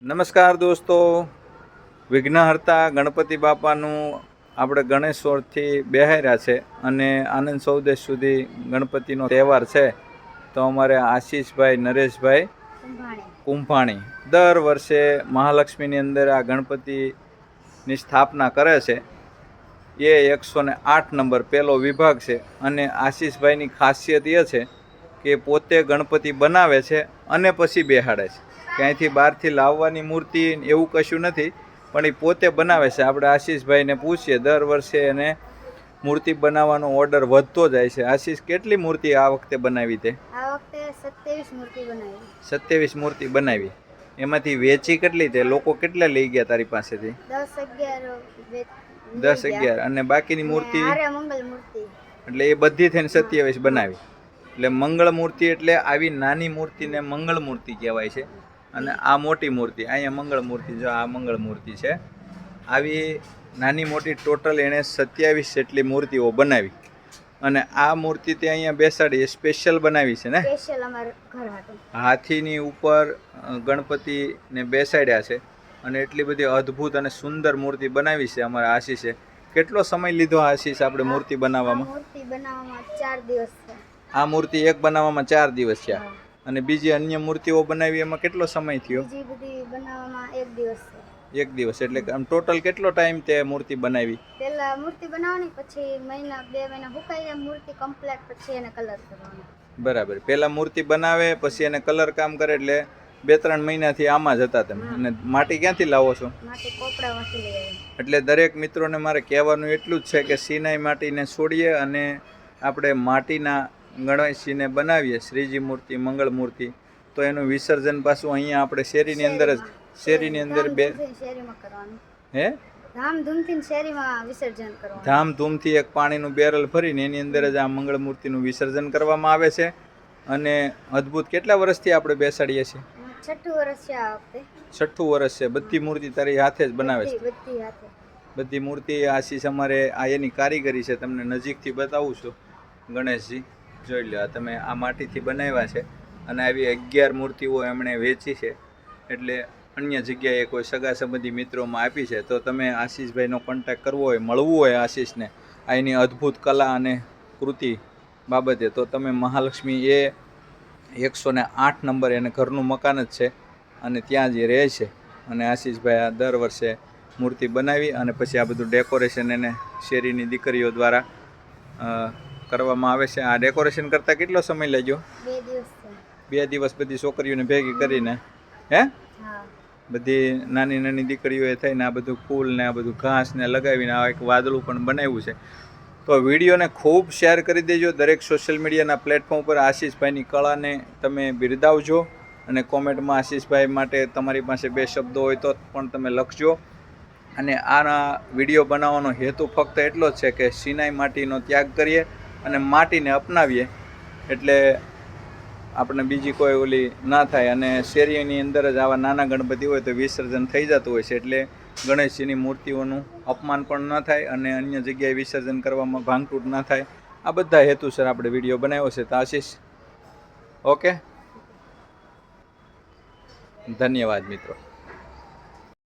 નમસ્કાર દોસ્તો, વિઘ્નહર્તા ગણપતિ બાપાનું આપણે ગણેશોરથી બેહાર્યા છે અને આનંદ ચૌદશ સુધી ગણપતિનો તહેવાર છે. તો અમારે આશીષભાઈ નરેશભાઈ કુંભાણી દર વર્ષે મહાલક્ષ્મીની અંદર આ ગણપતિની સ્થાપના કરે છે. એ 108 નંબર પહેલો વિભાગ છે અને આશીષભાઈની ખાસિયત એ છે કે પોતે ગણપતિ બનાવે છે અને પછી બેહાડે છે. ક્યાંયથી બહારથી લાવવાની મૂર્તિ એવું કશું નથી, પણ એ પોતે બનાવે છે. આપણે આશીષભાઈને પૂછીએ, દર વર્ષે એને મૂર્તિ બનાવવાનો ઓર્ડર વધતો જાય છે. આશીષ, કેટલી મૂર્તિ આ વખતે બનાવી? તે આ વખતે 27 મૂર્તિ બનાવી. 27 મૂર્તિ બનાવી. એમાંથી વેચી કેટલી? તે લોકો કેટલા લઈ ગયા તારી પાસેથી? 10-11 અને બાકીની મૂર્તિ મંગળ મૂર્તિ, એટલે એ બધી થઈને 27 બનાવી. એટલે મંગળ મૂર્તિ એટલે આવી નાની મૂર્તિને મંગળ મૂર્તિ કહેવાય છે. અને આ મોટી મૂર્તિ, અહીંયા મંગળ મૂર્તિ, જો આ મંગળ મૂર્તિ છે. આવી નાની મોટી ટોટલ એણે 27 જેટલી મૂર્તિઓ બનાવી. અને આ મૂર્તિ તે અહીંયા બેસાડી સ્પેશિયલ બનાવી છે ને? સ્પેશિયલ અમારા ઘર માટે. હાથીની ઉપર ગણપતિને બેસાડ્યા છે અને એટલી બધી અદ્ભુત અને સુંદર મૂર્તિ બનાવી છે અમારા આશીષે. કેટલો સમય લીધો આશીષ આપણે મૂર્તિ બનાવવામાં? મૂર્તિ બનાવવામાં 4 દિવસ છે. આ મૂર્તિ એક બનાવવામાં 4 દિવસ થયા. અને બીજી અન્ય મૂર્તિઓ બનાવી એમાં કેટલો સમય થયો? બીજી બધી બનાવવામાં 1 દિવસ છે. 1 દિવસ એટલે આમ ટોટલ કેટલો ટાઈમ તે મૂર્તિ બનાવી? પહેલા મૂર્તિ બનાવવાની, પછી 2 મહિના સુકાઈ જાય મૂર્તિ કમ્પ્લીટ, પછી એને કલર કરવાનો. બરાબર. પહેલા મૂર્તિ બનાવે પછી એને કલર કામ કરે, એટલે 2-3 મહિનાથી આમાં જ હતા તમે. અને માટી ક્યાંથી લાવો છો? માટી કોપડામાંથી લઈ આવીએ. એટલે દરેક મિત્રોને મારે કહેવાનું એટલું જ છે કે સિનાઈ માટીને છોડીએ અને આપણે માટીના ગણેશજીને બનાવીએ, શ્રીજી મૂર્તિ, મંગળ મૂર્તિ, તો એનું વિસર્જન પાછું અહીંયા આપણે શેરીની અંદર જ, શેરીની અંદર શેરીમાં કરવાનું. હે, ધામધૂમથી શેરીમાં વિસર્જન કરવાનું. ધામધૂમથી એક પાણીનું બેરલ ભરીને એની અંદર જ આ મંગળ મૂર્તિનું વિસર્જન કરવામાં આવે છે. અને અદ્ભુત. કેટલા વર્ષથી આપણે બેસાડીએ છીએ? 6ઠું વર્ષ છે આ વખતે. 6ઠું વર્ષ છે. બધી મૂર્તિ તારી હાથે જ બનાવે છે? બધી હાથે. બધી મૂર્તિ આશીષ અમારે આ એની કારીગરી છે. તમને નજીકથી બતાવું છું. ગણેશજી જોઈ લો, તમે આ માટીથી બનાવ્યા છે અને આવી 11 મૂર્તિઓ એમણે વેચી છે. એટલે અન્ય જગ્યાએ કોઈ સગા સંબંધી મિત્રોમાં આપી છે. તો તમે આશીષભાઈનો કોન્ટેક્ટ કરવો હોય, મળવું હોય આશીષને આ એની અદ્ભુત કલા અને કૃતિ બાબતે, તો તમે મહાલક્ષ્મી એ 108 નંબર, એને ઘરનું મકાન જ છે અને ત્યાં જ રહે છે. અને આશીષભાઈ આ દર વર્ષે મૂર્તિ બનાવી અને પછી આ બધું ડેકોરેશન એને શેરીની દીકરીઓ દ્વારા કરવામાં આવે છે. આ ડેકોરેશન કરતાં કેટલો સમય લાગ્યો? 2 દિવસ. 2 દિવસ બધી છોકરીઓને ભેગી કરીને. હે, બધી નાની નાની દીકરીઓએ થઈને આ બધું ફૂલ ને આ બધું ઘાસ ને લગાવીને આ એક વાદળું પણ બનાવ્યું છે. તો વિડીયોને ખૂબ શેર કરી દેજો. દરેક સોશિયલ મીડિયાના પ્લેટફોર્મ પર આશીષભાઈની કળાને તમે બિરદાવજો અને કોમેન્ટમાં આશીષભાઈ માટે તમારી પાસે 2 શબ્દો હોય તો પણ તમે લખજો. અને આના વિડીયો બનાવવાનો હેતુ ફક્ત એટલો જ છે કે સિનાઈ માટીનો ત્યાગ કરીએ અને માટીને અપનાવીએ, એટલે આપણે બીજી કોઈ ઓલી ના થાય. અને શેરીની અંદર જ આવા નાના ગણપતિ હોય તો વિસર્જન થઈ જતું હોય છે, એટલે ગણેશજીની મૂર્તિઓનું અપમાન પણ ન થાય અને અન્ય જગ્યાએ વિસર્જન કરવામાં ભાંગતૂટ ના થાય. આ બધા હેતુસર આપણે વિડીયો બનાવ્યો છે. તો આશીષ, ઓકે, ધન્યવાદ મિત્રો.